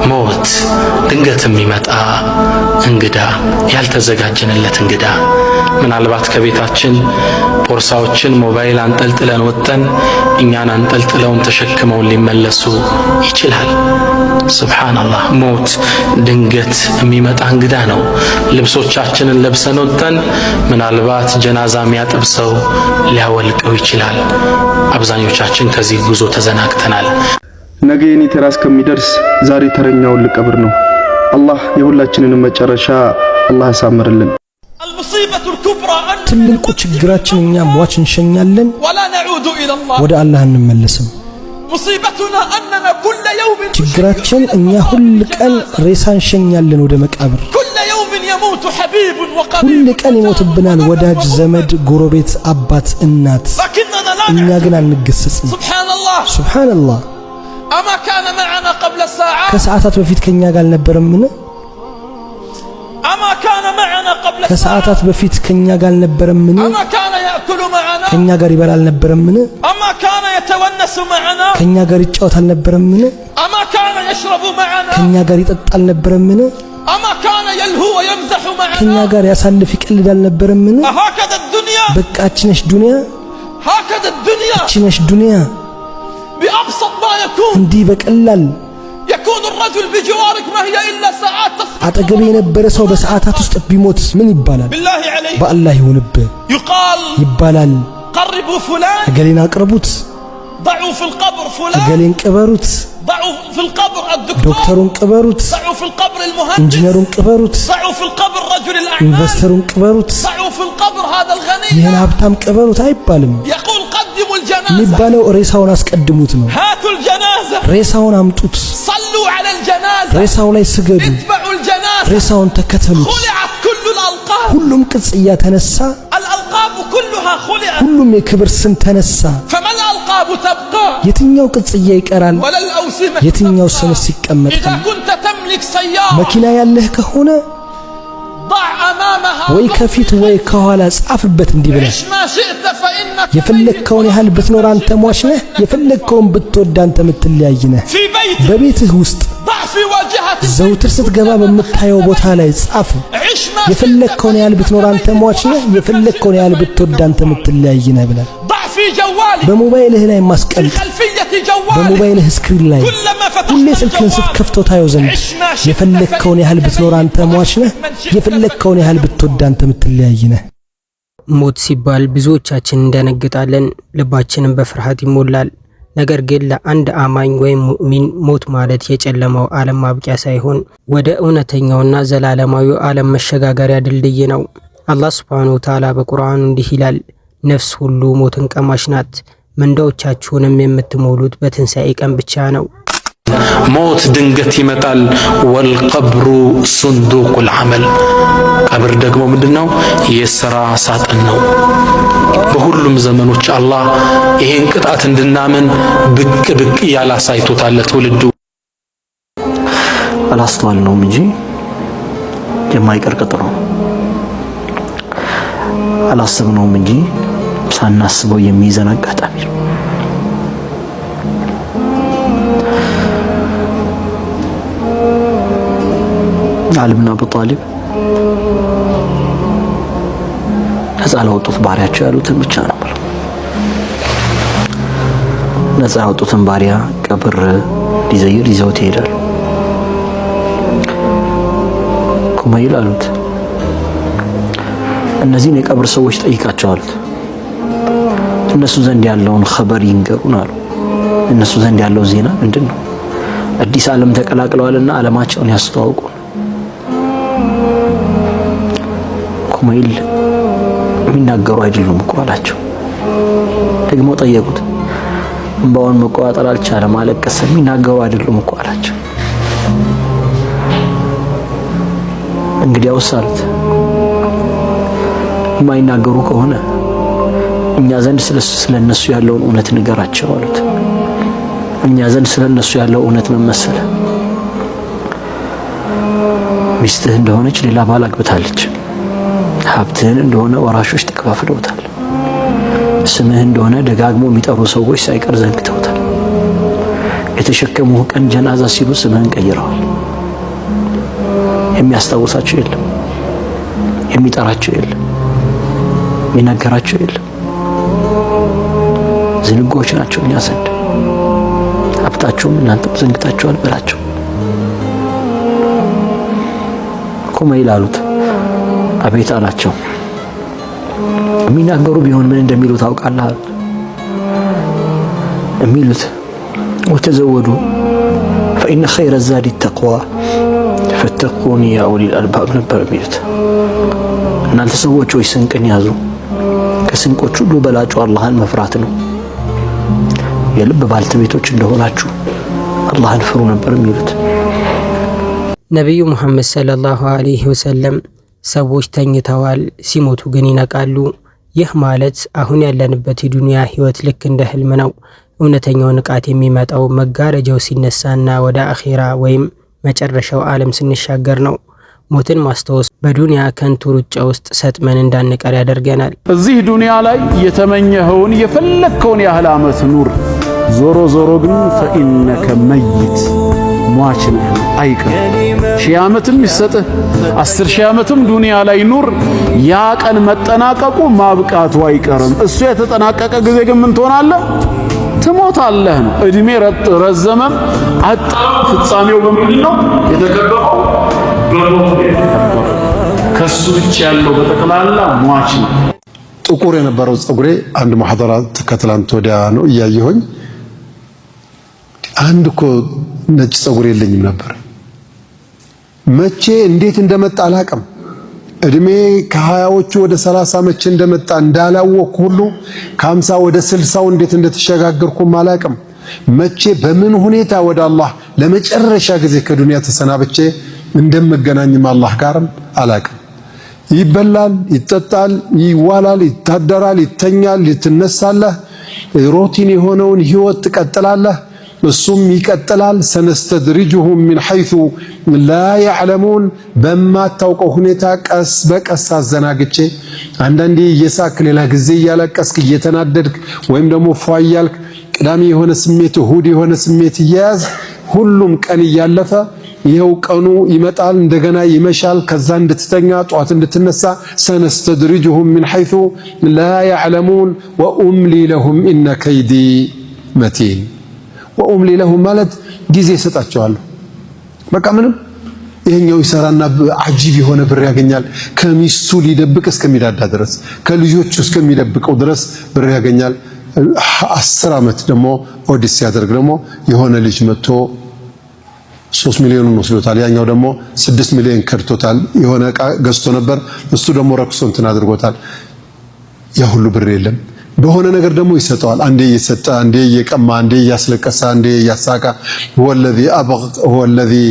ሞት ድንገት የሚመጣ እንግዳ፣ ያልተዘጋጀንለት እንግዳ። ምናልባት ከቤታችን ቦርሳዎችን ሞባይል አንጠልጥለን ወጥተን እኛን አንጠልጥለውን ተሸክመውን ሊመለሱ ይችላል። ሱብሃንአላህ። ሞት ድንገት የሚመጣ እንግዳ ነው። ልብሶቻችንን ለብሰን ወጥተን ምናልባት ጀናዛ የሚያጥብ ሰው ሊያወልቀው ይችላል። አብዛኞቻችን ከዚህ ጉዞ ተዘናግተናል። ነገ የኔ ተራ እስከሚደርስ ዛሬ ተረኛውን ልቀብር ነው። አላህ የሁላችንንም መጨረሻ አላህ ያሳምርልን። ትልቁ ችግራችን እኛ ሟች እንሸኛለን፣ ወደ አላህ እንመለስም። ችግራችን እኛ ሁል ቀን ሬሳ እንሸኛለን ወደ መቃብር። ሁል ቀን ይሞትብናል ወዳጅ ዘመድ፣ ጎረቤት፣ አባት፣ እናት። እኛ ግን አንገሰጽም። ሱብሃንአላህ። ከሰዓታት በፊት ከኛ ጋር አልነበረምን? ከሰዓታት በፊት ከኛ ጋር አልነበረምን? ከኛ ጋር ይበላ አልነበረምን? ከኛ ጋር ይጫወት አልነበረምን? ከኛ ጋር ይጠጣ አልነበረምን? ከኛ ጋር ያሳልፍ ይቀልድ አልነበረምን? በቃ ነሽ ዱንያ፣ ነሽ ዱንያ። እንዲህ በቀላል አጠገቤ የነበረ ሰው በሰዓታት ውስጥ ቢሞት ምን ይባላል? በአላህ ይሁንብህ ይባላል። እገሌን አቅርቡት፣ እገሌን ቅበሩት፣ ዶክተሩን ቅበሩት፣ ኢንጂነሩን ቅበሩት፣ ኢንቨስተሩን ቅበሩት፣ ይህን ሀብታም ቅበሩት አይባልም። የሚባለው ሬሳውን አስቀድሙት ነው። ሬሳውን አምጡት፣ ሬሳው ላይ ስገዱ፣ ሬሳውን ተከተሉት። ሁሉም ቅጽያ ተነሳ፣ ሁሉም የክብር ስም ተነሳ። የትኛው ቅጽያ ይቀራል? የትኛው ስምስ ይቀመጣል? መኪና ያለህ ከሆነ ወይ ከፊት ወይ ከኋላ ጻፍበት እንዲህ ብለህ። የፈለግከውን ያህል ብትኖር አንተ ሟች ነህ፣ የፈለግከውን ብትወድ አንተ የምትለያይ ነህ። በቤትህ ውስጥ ዘውትር ስትገባ በምታየው ቦታ ላይ ጻፍ። የፈለግከውን ያህል ብትኖር አንተ ሟች ነህ፣ የፈለግከውን ያህል ብትወድ አንተ የምትለያይ ነህ ብለህ በሞባይልህ ላይ ማስቀመጥ። በሞባይልህ ስክሪን ላይ ሁሌ ስልክህን ስትከፍተው ታየው ዘንድ የፈለግከውን ያህል ብትኖር አንተ ሟች ነህ፣ የፈለግከውን ያህል ብትወድ አንተ የምትለያይ ነህ። ሞት ሲባል ብዙዎቻችን እንደነግጣለን፣ ልባችንም በፍርሃት ይሞላል። ነገር ግን ለአንድ አማኝ ወይም ሙእሚን ሞት ማለት የጨለማው ዓለም ማብቂያ ሳይሆን ወደ እውነተኛውና ዘላለማዊው ዓለም መሸጋገሪያ ድልድይ ነው። አላህ ሱብሓነሁ ወተዓላ በቁርአኑ እንዲህ ይላል፣ ነፍስ ሁሉ ሞትን ቀማሽ ናት፣ ምንዳዎቻችሁንም የምትሞሉት በትንሣኤ ቀን ብቻ ነው። ሞት ድንገት ይመጣል። ወልቀብሩ ሱንዱቁል ዐመል። ቀብር ደግሞ ምንድነው? የሥራ ሳጥን ነው። በሁሉም ዘመኖች አላህ ይሄን ቅጣት እንድናምን ብቅ ብቅ ያላሳይቶታል ትውልዱ። አላስተዋልነውም እንጂ የማይቀር ቅጥር ነው። አላሰብነውም እንጂ ሳናስበው የሚይዘን አጋጣሚ ነው። አሊ ብን አቢ ጣሊብ ነፃ ላወጡት ባሪያቸው ያሉትን ብቻ ነበር። ነፃ ያወጡትን ባሪያ ቀብር ሊዘይር ይዘውት ይሄዳል። ኩመይል አሉት፣ እነዚህን የቀብር ሰዎች ጠይቃቸው አሉት። እነሱ ዘንድ ያለውን ኸበር ይንገሩን አሉ። እነሱ ዘንድ ያለው ዜና ምንድነው? አዲስ ዓለም ተቀላቅለዋልና ዓለማቸውን ያስተዋውቁ። ኩመይል የሚናገሩ አይደሉም እኮ አላቸው። ደግሞ ጠየቁት። እንባውን መቆጣጠር አልቻለም፣ አለቀሰ። የሚናገሩ አይደሉም እኮ አላቸው። እንግዲያውስ አሉት፣ የማይናገሩ ከሆነ እኛ ዘንድ ስለነሱ ያለውን እውነት ንገራቸው አሉት። እኛ ዘንድ ስለነሱ ያለው እውነት ምን መሰለ? ሚስትህ እንደሆነች ሌላ ባል አግብታለች። ሀብትህን እንደሆነ ወራሾች ተከፋፍለውታል። ስምህ እንደሆነ ደጋግሞ የሚጠሩ ሰዎች ሳይቀር ዘንግተውታል። የተሸከሙህ ቀን ጀናዛ ሲሉ ስምህን ቀይረዋል። የሚያስታውሳቸው የለም፣ የሚጠራቸው የለም፣ የሚናገራቸው የለም። ዝንጎች ናቸው እኛ ዘንድ። ሀብታቸውም እናንተም ዘንግታችኋል በላቸው። ኩመይል አሉት። አቤት አላቸው። የሚናገሩ ቢሆን ምን እንደሚሉ ታውቃለህ አሉት። የሚሉት ወተዘወዱ ፈኢነ ኸይረ ዛዲ ተቅዋ ፈተቁኒ ያ ኡሊል አልባብ ነበር የሚሉት። እናንተ ሰዎች ሆይ ስንቅን ያዙ፣ ከስንቆች ሁሉ በላጩ አላህን መፍራት ነው። የልብ ባልተቤቶች እንደሆናችሁ አላህን ፍሩ ነበር የሚሉት። ነቢዩ ሙሐመድ ሰለላሁ ዐለይሂ ወሰለም ሰዎች ተኝተዋል፣ ሲሞቱ ግን ይነቃሉ። ይህ ማለት አሁን ያለንበት የዱንያ ህይወት ልክ እንደ ህልም ነው። እውነተኛው ንቃት የሚመጣው መጋረጃው ሲነሳና ወደ አኺራ ወይም መጨረሻው ዓለም ስንሻገር ነው። ሞትን ማስታወስ በዱንያ ከንቱ ሩጫ ውስጥ ሰጥመን እንዳንቀር ያደርገናል። እዚህ ዱንያ ላይ የተመኘኸውን የፈለግከውን ያህል ዓመት ኑር። ዞሮ ዞሮ ግን ፈኢነከ መይት ሟች ነህ፣ አይቀር። 1000 ዓመትም ይሰጥህ 10,000 ዓመትም ዱንያ ላይ ኑር፣ ያ ቀን መጠናቀቁ ማብቃቱ አይቀርም። እሱ የተጠናቀቀ ጊዜ ግን ምን ትሆናለህ? ትሞታለህ ነው። እድሜ ረዘመም አጠረም ፍጻሜው በምንድን ነው የተከበረው? በሞት የተከበረው። ከሱ ውጭ ያለው በጠቅላላ ሟች ነው። ጥቁር የነበረው ጸጉሬ አንድ መሐደራ ከትላንት ወዲያ ነው እያየሁኝ፣ አንድ እኮ ነጭ ጸጉር የለኝም ነበር። መቼ እንዴት እንደመጣ አላቅም። እድሜ ከ20ዎቹ ወደ 30 መቼ እንደመጣ እንዳላወቅኩ ሁሉ ከ50 ወደ 60 እንዴት እንደተሸጋገርኩም አላቅም። መቼ በምን ሁኔታ ወደ አላህ ለመጨረሻ ጊዜ ከዱንያ ተሰናብቼ እንደምገናኝም አላህ ጋርም አላቅም። ይበላል፣ ይጠጣል፣ ይዋላል፣ ይታደራል፣ ይተኛል፣ ትነሳለህ። ሮቲን የሆነውን ህይወት ትቀጥላለህ። እሱም ይቀጥላል። ሰነስተድሪጁሁም ሚን ሐይሱ ላ ያዕለሙን፣ በማታውቀው ሁኔታ ቀስ በቀስ አዘናግቼ፣ አንዳንዴ እየሳክ ሌላ ጊዜ እያለቀስክ እየተናደድክ ወይም ደግሞ ፏ እያልክ ቅዳሜ የሆነ ስሜት እሁድ የሆነ ስሜት እየያዝ ሁሉም ቀን እያለፈ ይኸው ቀኑ ይመጣል፣ እንደገና ይመሻል። ከዛ እንድትተኛ ጧት እንድትነሳ ሰነስተድሪጁሁም ሚን ሐይሱ ላ ያዕለሙን ወኡምሊ ለሁም ኢነ ከይዲ መቲን። ወኡምሊ ለሁም ማለት ጊዜ ይሰጣቸዋለሁ። በቃ ምንም ይሄኛው ይሰራና አጂብ የሆነ ብር ያገኛል። ከሚስቱ ሊደብቅ እስከሚዳዳ ድረስ ከልጆቹ እስከሚደብቀው ድረስ ብር ያገኛል። 10 ዓመት ደግሞ ኦዲት ሲያደርግ ደግሞ የሆነ ልጅ መጥቶ 3 ሚሊዮን ወስዶታል። ያኛው ደግሞ 6 ሚሊዮን ከድቶታል። የሆነ ዕቃ ገዝቶ ነበር፣ እሱ ደግሞ ረክሶ እንትን አድርጎታል። ያ ሁሉ ብር የለም። በሆነ ነገር ደግሞ ይሰጠዋል። አንዴ እየሰጠ አንዴ እየቀማ አንዴ እያስለቀሰ አንዴ እያሳቀ هو الذي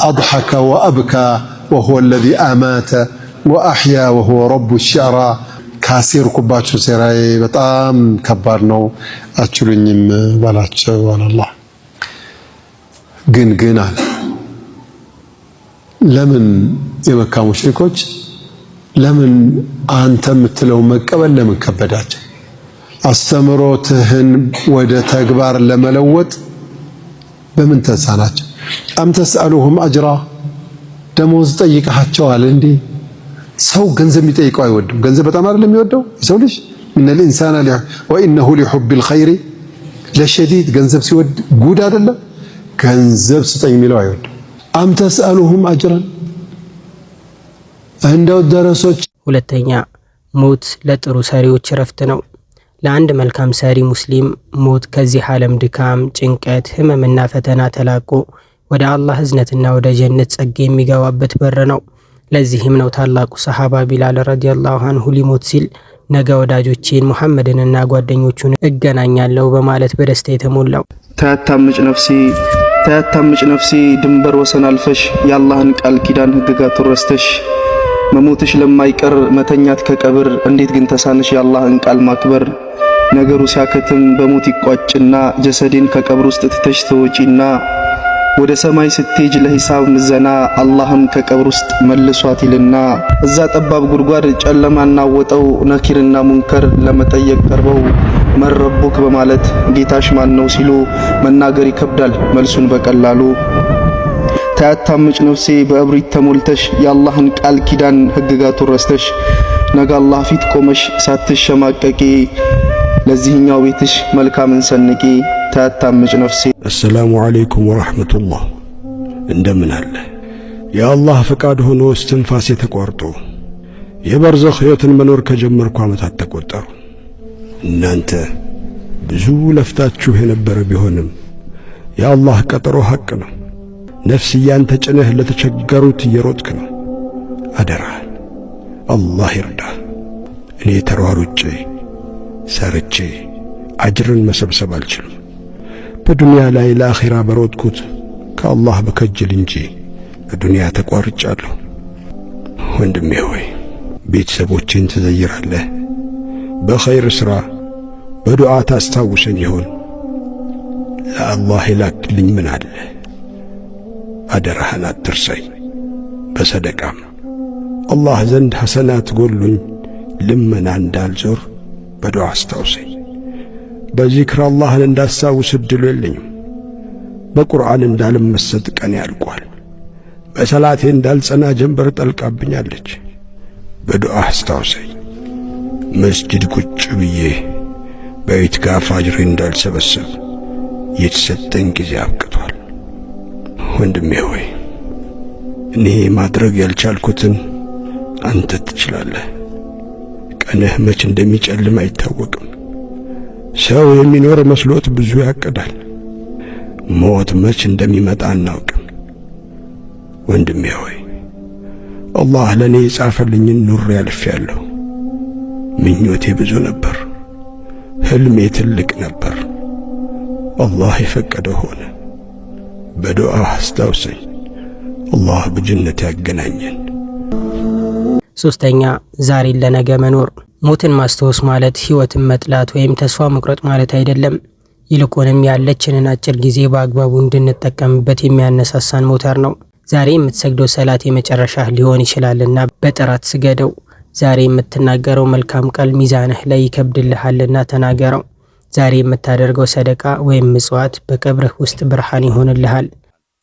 أضحك وأبكى وهو الذي أمات وأحيا وهو رب الشعرى። ካሴር ኩባቸው ሴራዬ በጣም ከባድ ነው፣ አችሉኝም ባላቸው አላህ ግን አለ። ለምን የመካ ሙሽሪኮች ለምን አንተ የምትለው መቀበል ለምን ከበዳቸው? አስተምሮትህን ወደ ተግባር ለመለወጥ በምን ተሳናቸው? አም ተስአሉሁም አጅራ፣ ደሞዝ ጠይቀሃቸዋል እንዴ? ሰው ገንዘብ የሚጠይቀው አይወድም። ገንዘብ በጣም አይደለም የሚወደው የሰው ልጅ። ኢነል ኢንሳነ ወኢነሁ ሊሑቢል ኸይሪ ለሸዲድ። ገንዘብ ሲወድ ጉድ አይደለም። ገንዘብ ስጠኝ የሚለው አይወድም። አም ተስአሉሁም አጅራን፣ እንደው ደረሶች። ሁለተኛ ሞት ለጥሩ ሰሪዎች እረፍት ነው። ለአንድ መልካም ሰሪ ሙስሊም ሞት ከዚህ ዓለም ድካም፣ ጭንቀት፣ ህመምና ፈተና ተላቆ ወደ አላህ እዝነትና ወደ ጀነት ጸጋ የሚገባበት በር ነው። ለዚህም ነው ታላቁ ሰሃባ ቢላል ረዲየላሁ አንሁ ሊሞት ሲል ነገ ወዳጆቼን ሙሐመድንና ጓደኞቹን እገናኛለሁ በማለት በደስታ የተሞላው። ታያታምጭ ነፍሴ ድንበር ወሰን አልፈሽ የአላህን ቃል ኪዳን ህግጋት ረስተሽ መሞትሽ ለማይቀር መተኛት ከቀብር እንዴት ግን ተሳነሽ የአላህን ቃል ማክበር። ነገሩ ሲያከትም በሞት ይቋጭና ጀሰዴን ከቀብር ውስጥ ትተሽ ተወጪና ወደ ሰማይ ስትሄጅ ለሂሳብ ምዘና አላህም ከቀብር ውስጥ መልሷት ይልና እዛ ጠባብ ጉድጓድ ጨለማና ወጠው ነኪርና ሙንከር ለመጠየቅ ቀርበው መረቡክ በማለት ጌታሽ ማን ነው ሲሉ መናገር ይከብዳል መልሱን በቀላሉ። ታያታምጭ ነፍሴ በእብሪት ተሞልተሽ የአላህን ቃል ኪዳን ህግጋቱን ረስተሽ ነገ አላህ ፊት ቆመሽ ሳትሸማቀቂ ለዚህኛው ቤትሽ መልካምን ሰንቂ ታያታምጭ ነፍሴ። አሰላሙ አለይኩም ወራህመቱላህ። እንደምን አለ የአላህ ፍቃድ ሆኖ እስትንፋሴ ተቋርጦ የበርዘኽ ሕይወትን መኖር ከጀመርኩ ዓመታት ተቆጠሩ። እናንተ ብዙ ለፍታችሁ የነበረ ቢሆንም የአላህ ቀጠሮ ሐቅ ነው። ነፍስያን ተጭነህ ለተቸገሩት እየሮጥክ ነው። አደራህን አላህ ይርዳህ። እኔ ተሯሩጬ ሰርቼ አጅርን መሰብሰብ አልችልም። በዱንያ ላይ ለአኺራ በሮጥኩት ከአላህ በከጅል እንጂ በዱንያ ተቋርጫለሁ። ወንድሜ ሆይ ቤተሰቦችን ትዘይራለህ፣ በኸይር ሥራ በዱዓ ታስታውሰኝ ይሆን? ለአላህ ይላክልኝ ምን አለ? አደራህን አትርሳኝ። በሰደቃም አላህ ዘንድ ሐሰናት ጎሉኝ ልመና እንዳልዞር በዱዓ አስታውሰኝ። በዚክር አላህን እንዳስታውስ እድሉ የለኝም። በቁርአን እንዳልመሰጥ ቀን ያልቋል። በሰላቴ እንዳልጸና ጀንበር ጠልቃብኛለች። በዱዓ አስታውሰኝ። መስጂድ ቁጭ ብዬ በኢትካፍ አጅሬ እንዳልሰበሰብ የተሰጠኝ ጊዜ አብቅቷል። ወንድሜ ሆይ እኔ ማድረግ ያልቻልኩትን አንተ ትችላለህ። ቀንህ መች እንደሚጨልም አይታወቅም። ሰው የሚኖር መስሎት ብዙ ያቅዳል። ሞት መች እንደሚመጣ አናውቅም። ወንድሜ ሆይ አላህ ለኔ የጻፈልኝን ኑሬ አልፌያለሁ። ምኞቴ ብዙ ነበር፣ ህልሜ ትልቅ ነበር። አላህ የፈቀደው ሆነ። በዱዓ አስታውሰኝ። አላህ በጀነት ያገናኘን። ሶስተኛ ዛሬን ለነገ መኖር። ሞትን ማስታወስ ማለት ህይወትን መጥላት ወይም ተስፋ መቁረጥ ማለት አይደለም። ይልቁንም ያለችንን አጭር ጊዜ በአግባቡ እንድንጠቀምበት የሚያነሳሳን ሞተር ነው። ዛሬ የምትሰግደው ሰላት የመጨረሻ ሊሆን ይችላልና በጥራት ስገደው። ዛሬ የምትናገረው መልካም ቃል ሚዛንህ ላይ ይከብድልሃልና ተናገረው። ዛሬ የምታደርገው ሰደቃ ወይም ምጽዋት በቀብርህ ውስጥ ብርሃን ይሆንልሃል።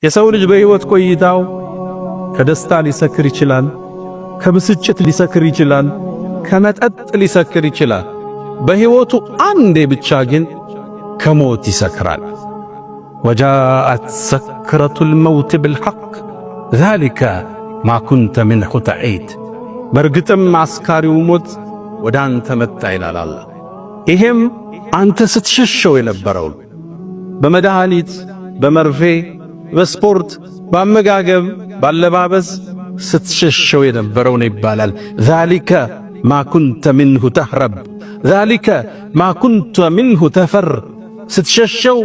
የሰው ልጅ በህይወት ቆይታው ከደስታ ሊሰክር ይችላል፣ ከብስጭት ሊሰክር ይችላል፣ ከመጠጥ ሊሰክር ይችላል። በህይወቱ አንዴ ብቻ ግን ከሞት ይሰክራል። ወጃአት ሰክረቱል መውት ብልሐቅ ዛሊከ ማ ኩንተ ሚንሁ ተዒድ። በእርግጥም አስካሪው ሞት ወደ አንተ መጣ ይላል አላህ። ይሄም አንተ ስትሸሸው የነበረው በመድኃኒት፣ በመርፌ፣ በስፖርት፣ በአመጋገብ፣ ባለባበስ ስትሸሸው የነበረው ነው ይባላል። ዛሊከ ማ ኩንተ ሚንሁ ተህረብ፣ ዛሊከ ማ ኩንተ ሚንሁ ተፈር። ስትሸሸው፣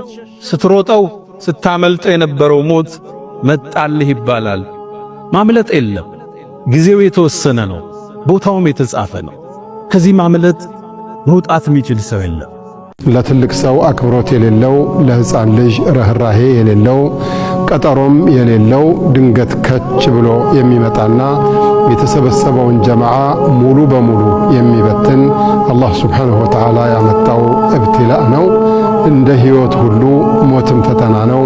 ስትሮጠው፣ ስታመልጠው የነበረው ሞት መጣልህ ይባላል። ማምለጥ የለም። ጊዜው የተወሰነ ነው፣ ቦታውም የተጻፈ ነው። ከዚህ ማምለጥ መውጣት የሚችል ሰው የለም። ለትልቅ ሰው አክብሮት የሌለው፣ ለሕፃን ልጅ ርህራሄ የሌለው፣ ቀጠሮም የሌለው ድንገት ከች ብሎ የሚመጣና የተሰበሰበውን ጀማዓ ሙሉ በሙሉ የሚበትን አላህ ሱብሓነሁ ወተዓላ ያመጣው እብትላእ ነው። እንደ ሕይወት ሁሉ ሞትም ፈተና ነው።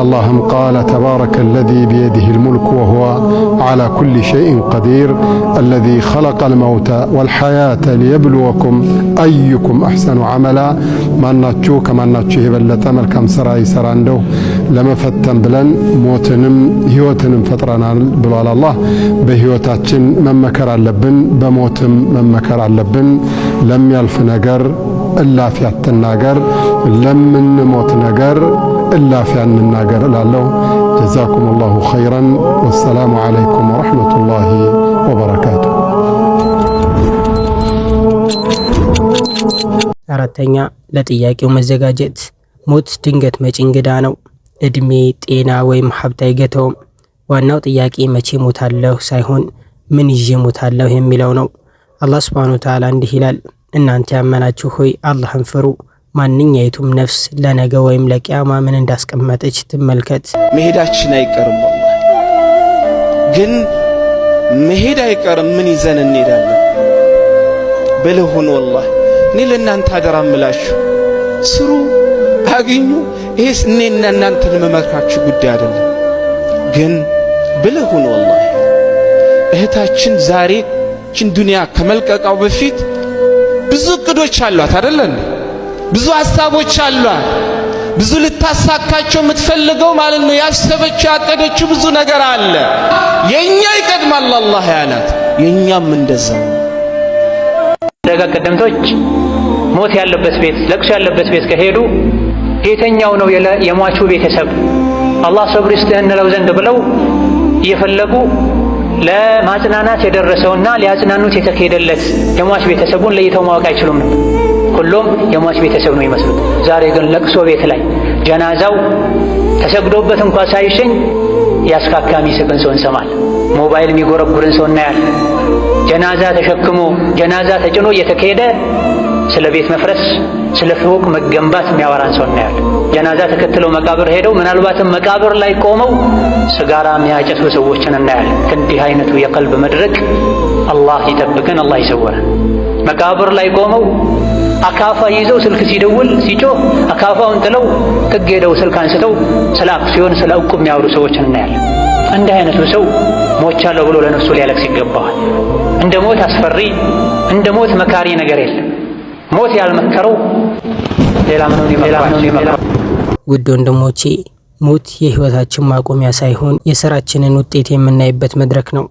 አላህም ቃለ ተባረከ አለዚ ቢየዲሂል ሙልኩ ወሁወ ዐላ ኩሊ ሸይኢን ቀዲር አለዚ ኸለቀል መውተ ወልሐያተ ሊየብሉወኩም አዩኩም አሕሰኑ ዐመላ። ማናችሁ ከማናችሁ የበለጠ መልካም ሥራ ይሠራ እንደው ለመፈተን ብለን ሞትንም ሕይወትንም ፈጥረናል ብሏል አላህ። በሕይወታችን መመከር አለብን፣ በሞትም መመከር አለብን። ለሚያልፍ ነገር እላፊ አትናገር፣ ለምንሞት ነገር እላፊ አንናገር እላለሁ። ጀዛኩም ላሁ ኸይረን። ወሰላሙ ዓለይኩም ወረሕመቱላሂ ወበረካቱ። አራተኛ ለጥያቄው መዘጋጀት። ሞት ድንገት መጪ እንግዳ ነው። እድሜ፣ ጤና ወይም ሀብት አይገተውም። ዋናው ጥያቄ መቼ ሞታለሁ ሳይሆን ምን ይዤ ሞታለሁ የሚለው ነው። አላህ ሱብሓነሁ ወተዓላ እንዲህ ይላል፣ እናንተ ያመናችሁ ሆይ አላህን ፍሩ። ማንኛይቱም ነፍስ ለነገ ወይም ለቂያማ ምን እንዳስቀመጠች ትመልከት። መሄዳችን አይቀርም። ግን መሄድ አይቀርም። ምን ይዘን እንሄዳለን? በልሁን ወላሂ እኔ ለእናንተ አደራ እምላችሁ ስሩ፣ አግኙ። ይሄስ እኔና እናንተን መመክራችሁ ጉዳይ አይደለም። ግን ብልህ ሁን ወላሂ። እህታችን ዛሬ ችን ዱንያ ከመልቀቃው በፊት ብዙ እቅዶች አሏት አይደል? ብዙ ሐሳቦች አሏት። ብዙ ልታሳካቸው የምትፈልገው ማለት ነው። ያሰበችው ያቀደችው ብዙ ነገር አለ። የኛ ይቀድማል አላህ ያላት፣ የኛም እንደዛው። ደጋ ቀደምቶች ሞት ያለበት ቤት፣ ለቅሶ ያለበት ቤት ከሄዱ የተኛው ነው የሟቹ ቤተሰብ አላህ ሰብር ይስጥህ እንለው ዘንድ ብለው እየፈለጉ ለማጽናናት የደረሰውና ሊያጽናኑት የተካሄደለት የሟች ቤተሰቡን ለይተው ማወቅ አይችሉም ነበር። ሁሉም የሟች ቤተሰብ ነው ይመስሉት። ዛሬ ግን ለቅሶ ቤት ላይ ጀናዛው ተሰግዶበት እንኳን ሳይሸኝ ያስካካ የሚስቅን ሰው እንሰማል። ሞባይል የሚጎረጉርን ሰው እናያለን። ጀናዛ ተሸክሞ ጀናዛ ተጭኖ እየተካሄደ ስለ ቤት መፍረስ ስለ ፎቅ መገንባት የሚያወራን ሰው እናያለን። ጀናዛ ተከትለው መቃብር ሄደው ምናልባትም መቃብር ላይ ቆመው ስጋራ የሚያጨሱ ሰዎችን እናያለን። ከእንዲህ አይነቱ የቀልብ መድረቅ አላህ ይጠብቀን፣ አላህ ይሰውረን። መቃብር ላይ ቆመው አካፋ ይዘው ስልክ ሲደውል ሲጮህ አካፋውን ጥለው ጥግ ሄደው ስልክ አንስተው ስለ አክሲዮን ስለ ዕቁብ የሚያወሩ ሰዎችን እናያለን። እንዲህ አይነቱ ሰው ሞቻለሁ ብሎ ለነፍሱ ሊያለቅስ ይገባዋል። እንደ ሞት አስፈሪ እንደ ሞት መካሪ ነገር የለም። ሞት ያልመከረው ሌላ ምንም ይመክራል። ውድ ወንድሞቼ ሞት የህይወታችን ማቆሚያ ሳይሆን የሥራችንን ውጤት የምናይበት መድረክ ነው።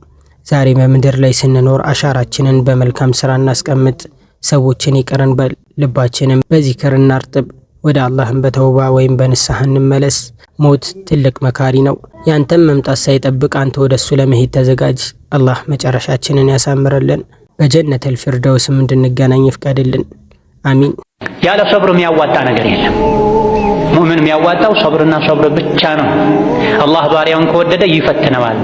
ዛሬ በምድር ላይ ስንኖር አሻራችንን በመልካም ሥራ እናስቀምጥ። ሰዎችን ይቅር እንበል፣ ልባችንን በዚክር እናርጥብ፣ ወደ አላህም በተውባ ወይም በንስሐ እንመለስ። ሞት ትልቅ መካሪ ነው። ያንተም መምጣት ሳይጠብቅ አንተ ወደሱ ለመሄድ ተዘጋጅ። አላህ መጨረሻችንን ያሳምርልን፣ በጀነተል ፊርደውስም እንድንገናኝ ይፍቀድልን። አሚን። ያለ ሰብር የሚያዋጣ ነገር የለም። ሙእምን የሚያዋጣው ሰብርና ሰብር ብቻ ነው። አላህ ባሪያውን ከወደደ ይፈትነዋል።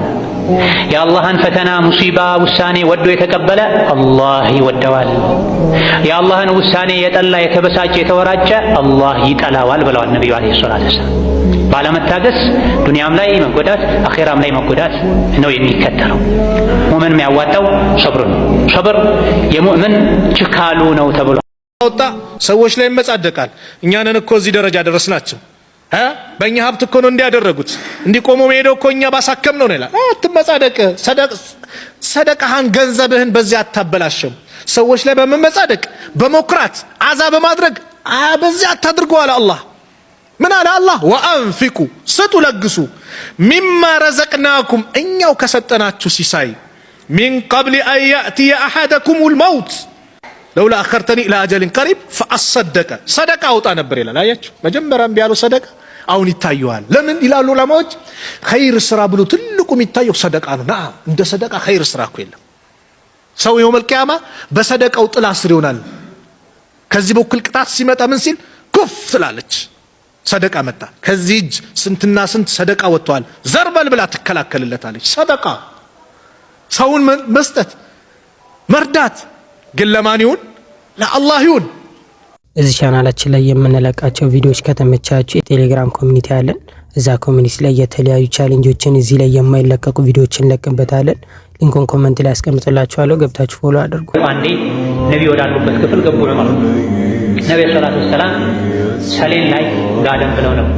የአላህን ፈተና ሙሲባ ውሳኔ ወዶ የተቀበለ አላህ ይወደዋል። የአላህን ውሳኔ የጠላ የተበሳጨ የተወራጨ አላህ ይጠላዋል ብለዋል ነቢዩ ዓለይሂ ሰላቱ ወሰላም። ባለመታገስ ዱንያም ላይ መጎዳት አኼራም ላይ መጎዳት ነው የሚከተለው። ሙእምን የሚያዋጣው ሰብር ነው። ሰብር የሙእምን ችካሉ ነው ተብሎ ወጣ ሰዎች ላይ መጻደቃል። እኛንን እኮ እዚህ ደረጃ ደረስናቸው በእኛ ሀብት እኮ ነው እንዲያደረጉት እንዲቆሙ ሄደው እኮ እኛ ባሳከም ነው ይላል። አትመጻደቅ። ሰደቃህን ገንዘብህን በዚህ አታበላሽም። ሰዎች ላይ በመመጻደቅ በመኩራት አዛ በማድረግ በዚህ አታድርጉ አለ አላህ። ምን አለ አላህ? ወአንፊቁ ስጡ፣ ለግሱ፣ ሚማ ረዘቅናኩም እኛው ከሰጠናችሁ ሲሳይ፣ ሚን ቀብል አን ያእትየ አሐደኩሙል መውት ለውላ አኸርተኒ ኢላ አጀሊን ቀሪብ ፈአሰደቀ ሰደቃ አውጣ ነበር ይላል። አያችሁ መጀመሪያም ቢያለው ሰደቃ አሁን ይታየዋል። ለምን ይላሉ ዑለማዎች? ኸይር ስራ ብሎ ትልቁ የሚታየው ሰደቃ ነው። ናም እንደ ሰደቃ ኸይር ስራ እኮ የለም። ሰው የውመል ቂያማ በሰደቃው ጥላ ስር ይሆናል። ከዚህ በኩል ቅጣት ሲመጣ ምን ሲል ኩፍ ትላለች። ሰደቃ መጣ። ከዚህ እጅ ስንትና ስንት ሰደቃ ወጥቷል፣ ዘርበል ብላ ትከላከልለታለች። ሰደቃ ሰውን መስጠት መርዳት ግን ለማን ይሁን? ለአላህ ይሁን። እዚህ ቻናላችን ላይ የምንለቃቸው ቪዲዮዎች ከተመቻችሁ የቴሌግራም ኮሚኒቲ አለን። እዛ ኮሚኒቲ ላይ የተለያዩ ቻሌንጆችን እዚህ ላይ የማይለቀቁ ቪዲዮዎችን እንለቅበታለን። ሊንኩን ኮሜንት ላይ አስቀምጥላችኋለሁ፣ ገብታችሁ ፎሎ አድርጉ። አንዴ ነቢ ወዳሉበት ክፍል ገቡ ነው ማለት ነቢ ሰለላሁ ዐለይሂ ወሰለም ሰሌን ላይ ጋደም ብለው ነው።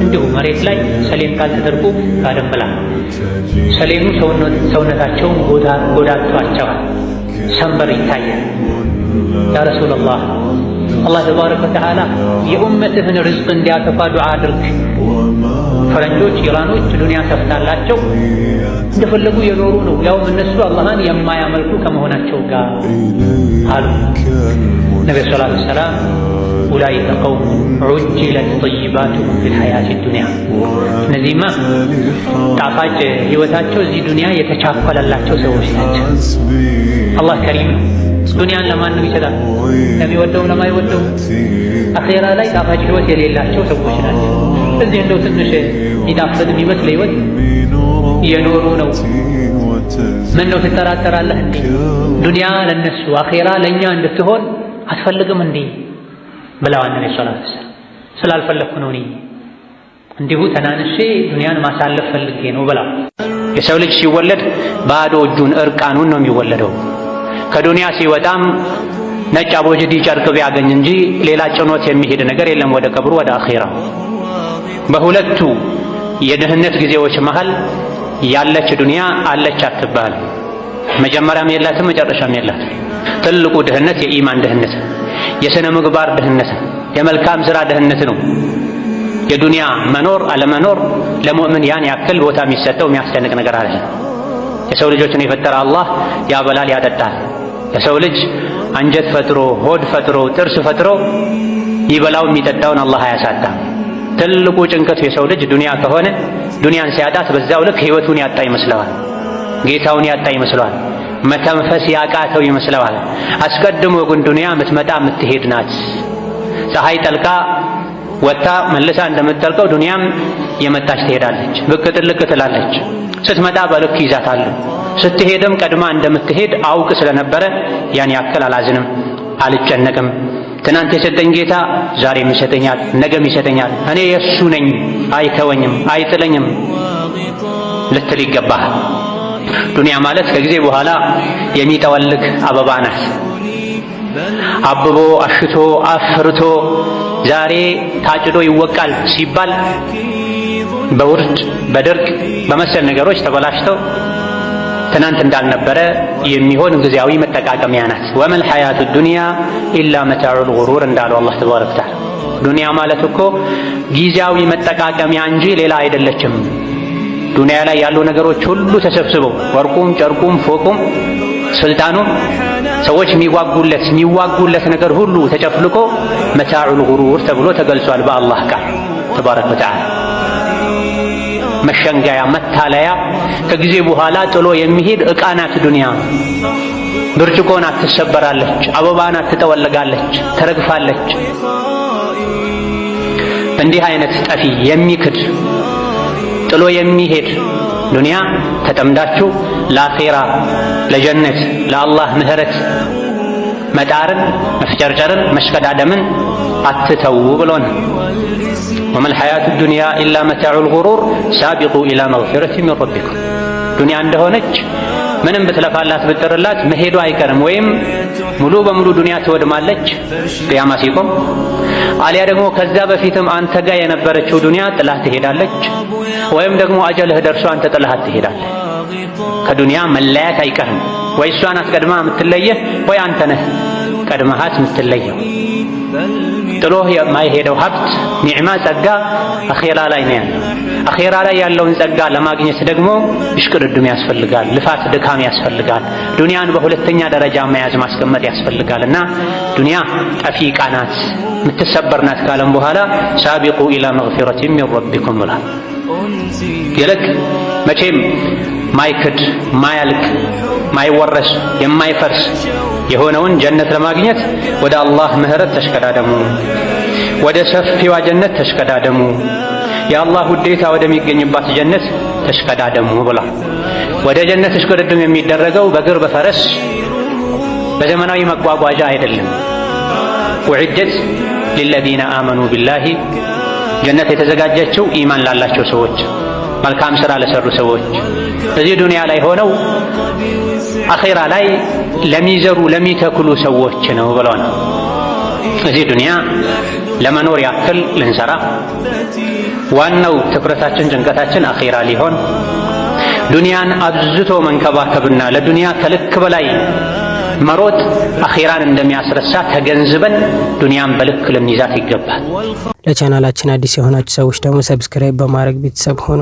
እንዲሁ መሬት ላይ ሰሌን ካልተደርጉ ጋደም ብላ ሰሌኑ ሰውነታቸውን ጎዳቷቸዋል። ሰንበር ይታያል። ያ ረሱላህ አላህ ተባረከ ወተዓላ የኡመትህን ርዝቅ እንዲያጠፋ ዱዓ አድርግ። ፈረንጆች ኢራኖች ዱንያ ተፍታላቸው እንደፈለጉ የኖሩ ነው፣ ያውም እነሱ አላህን የማያመልኩ ከመሆናቸው ጋር አሉ። ነብዩ ሰለላሁ ዐለይሂ ወሰለም ኡላኢከ ቀውሙን ዑጅለት ጠይባቱሁም ፊል ሐያቲ ዱንያ፣ እነዚህማ ጣፋጭ ህይወታቸው እዚህ ዱንያ የተቻኮለላቸው ሰዎች ናቸው። አላህ ከሪም ነው። ዱንያን ለማንም ይሰጣል፣ ለሚወደው ለማይወደው። አኼራ ላይ ጣፋጭ ህይወት የሌላቸው ሰዎች ናቸው። እዚህ እንደው ትንሽ ይጣፍጥ የሚመስል ህይወት እየኖሩ ነው። ምን ነው ትጠራጠራለህ እንዴ? ዱንያ ለነሱ አኼራ ለኛ እንድትሆን አትፈልግም እንዴ ብለዋል ነብዩ ሰለላሁ ዐለይሂ ወሰለም። ስላልፈለግኩ ነው እኔ እንዲሁ ተናንሼ ዱንያን ማሳለፍ ፈልጌ ነው ብላ። የሰው ልጅ ሲወለድ ባዶ እጁን እርቃኑን ነው የሚወለደው። ከዱንያ ሲወጣም ነጭ አቦጅዲ ጨርቅ ቢያገኝ እንጂ ሌላ ጭኖት የሚሄድ ነገር የለም ወደ ቀብሩ ወደ አኼራ። በሁለቱ የድህነት ጊዜዎች መሃል ያለች ዱንያ አለች አትባል። መጀመሪያም የላትም መጨረሻም የላትም። ትልቁ ድህነት የኢማን ድህነት፣ የሥነ ምግባር ድህነት፣ የመልካም ሥራ ድህነት ነው። የዱንያ መኖር አለመኖር ለሙእምን ያን ያክል ቦታ የሚሰጠው የሚያስደንቅ ነገር አይደለም። የሰው ልጆችን የፈጠረ አላህ ያበላል ያጠጣል። የሰው ልጅ አንጀት ፈጥሮ ሆድ ፈጥሮ ጥርስ ፈጥሮ ይበላው የሚጠጣውን አላህ አያሳጣም። ትልቁ ጭንቀቱ የሰው ልጅ ዱንያ ከሆነ ዱንያን ሲያጣት በዛው ልክ ህይወቱን ያጣ ይመስለዋል፣ ጌታውን ያጣ ይመስለዋል፣ መተንፈስ ያቃተው ይመስለዋል። አስቀድሞ ግን ዱንያ የምትመጣ የምትሄድ ናት። ፀሐይ ጠልቃ ወጣ መልሳ እንደምትጠልቀው ዱንያም የመጣች ትሄዳለች፣ ብቅ ጥልቅ ትላለች። ስትመጣ በልክ ይዛታል፣ ስትሄድም ቀድማ እንደምትሄድ አውቅ ስለነበረ ያን ያክል አላዝንም፣ አልጨነቅም። ትናንት የሰጠኝ ጌታ ዛሬም ይሰጠኛል፣ ነገም ይሰጠኛል፣ እኔ የእሱ ነኝ፣ አይተወኝም፣ አይጥለኝም ልትል ይገባሃል። ዱንያ ማለት ከጊዜ በኋላ የሚጠወልግ አበባ ናት። አብቦ አሽቶ አፍርቶ ዛሬ ታጭዶ ይወቃል ሲባል በውርድ በድርቅ በመሰል ነገሮች ተበላሽተው ትናንት እንዳልነበረ የሚሆን ጊዜያዊ መጠቃቀሚያ ናት። ወመል ሐያቱ ዱንያ ኢላ መታዑል ጉሩር እንዳለው አላህ ተባረከ ወተዓላ። ዱንያ ማለት እኮ ጊዜያዊ መጠቃቀሚያ እንጂ ሌላ አይደለችም። ዱንያ ላይ ያሉ ነገሮች ሁሉ ተሰብስበው ወርቁም፣ ጨርቁም፣ ፎቁም፣ ስልጣኑም ሰዎች የሚዋጉለት ነገር ሁሉ ተጨፍልቆ መታዑል ጉሩር ተብሎ ተገልጿል በአላህ ቃል ተባረከ ወተዓላ። መሸንገያ መታለያ ከጊዜ በኋላ ጥሎ የሚሄድ ዕቃ ናት ዱንያ። ብርጭቆ ናት፣ ትሰበራለች። አበባ ናት፣ ትጠወለጋለች፣ ተረግፋለች። እንዲህ አይነት ጠፊ የሚክድ ጥሎ የሚሄድ ዱንያ ተጠምዳችሁ ለአኼራ ለጀነት ለአላህ ምህረት መጣርን መፍጨርጨርን መሽቀዳደምን አትተው ብሎን ወመል ሐያቱ ዱንያ ኢላ መታዑል ጉሩር ሳቢቁ ኢላ መግፊረቲ ሚን ረቢኩም። ዱንያ እንደሆነች ምንም ብትለፋላት ብትጥርላት መሄዱ አይቀርም። ወይም ሙሉ በሙሉ ዱንያ ትወድማለች ቅያማ ሲቆም፣ አሊያ ደግሞ ከዛ በፊትም አንተ ጋር የነበረችው ዱንያ ጥላህ ትሄዳለች። ወይም ደግሞ አጀልህ ደርሶ አንተ ጥላሃት ትሄዳለህ። ከዱንያ መለያት አይቀርም። ወይ እሷ ናት ቀድማ የምትለየህ ወይ አንተ ነህ ቀድመሃት የምትለየው። ጥሎህ የማይሄደው ሀብት ኒዕማ ጸጋ አኼራ ላይ ነው ያለው። አኼራ ላይ ያለውን ጸጋ ለማግኘት ደግሞ እሽቅድድም ያስፈልጋል፣ ልፋት ድካም ያስፈልጋል። ዱንያን በሁለተኛ ደረጃ መያዝ ማስቀመጥ ያስፈልጋልና ዱንያ ጠፊ ዕቃ ናት፣ የምትሰበር ናት ካለም በኋላ ሳቢቁ ኢላ መግፊረቲ ሚን ረቢኩም ብሏል። ይልቅ መቼም ማይክድ ማያልቅ ማይወረስ የማይፈርስ የሆነውን ጀነት ለማግኘት ወደ አላህ ምህረት ተሽቀዳደሙ፣ ወደ ሰፊዋ ጀነት ተሽቀዳደሙ፣ የአላህ ውዴታ ወደሚገኝባት ጀነት ተሽቀዳደሙ ብላ። ወደ ጀነት እሽቅድድም የሚደረገው በእግር በፈረስ በዘመናዊ መጓጓዣ አይደለም። ወዕደት ሊለዚነ አመኑ ቢላሂ፣ ጀነት የተዘጋጀችው ኢማን ላላቸው ሰዎች፣ መልካም ሥራ ለሰሩ ሰዎች እዚህ ዱንያ ላይ ሆነው አኼራ ላይ ለሚዘሩ ለሚተክሉ ሰዎች ነው ብለዋል። እዚህ ዱንያ ለመኖር ያክል ልንሰራ፣ ዋናው ትኩረታችን ጭንቀታችን አኼራ ሊሆን፣ ዱንያን አብዝቶ መንከባከብና ለዱንያ ከልክ በላይ መሮጥ አኼራን እንደሚያስረሳ ተገንዝበን ዱንያን በልክ ልንይዛት ይገባል። ለቻናላችን አዲስ የሆናችሁ ሰዎች ደግሞ ሰብስክራይብ በማድረግ ቤተሰብ ሆኑ።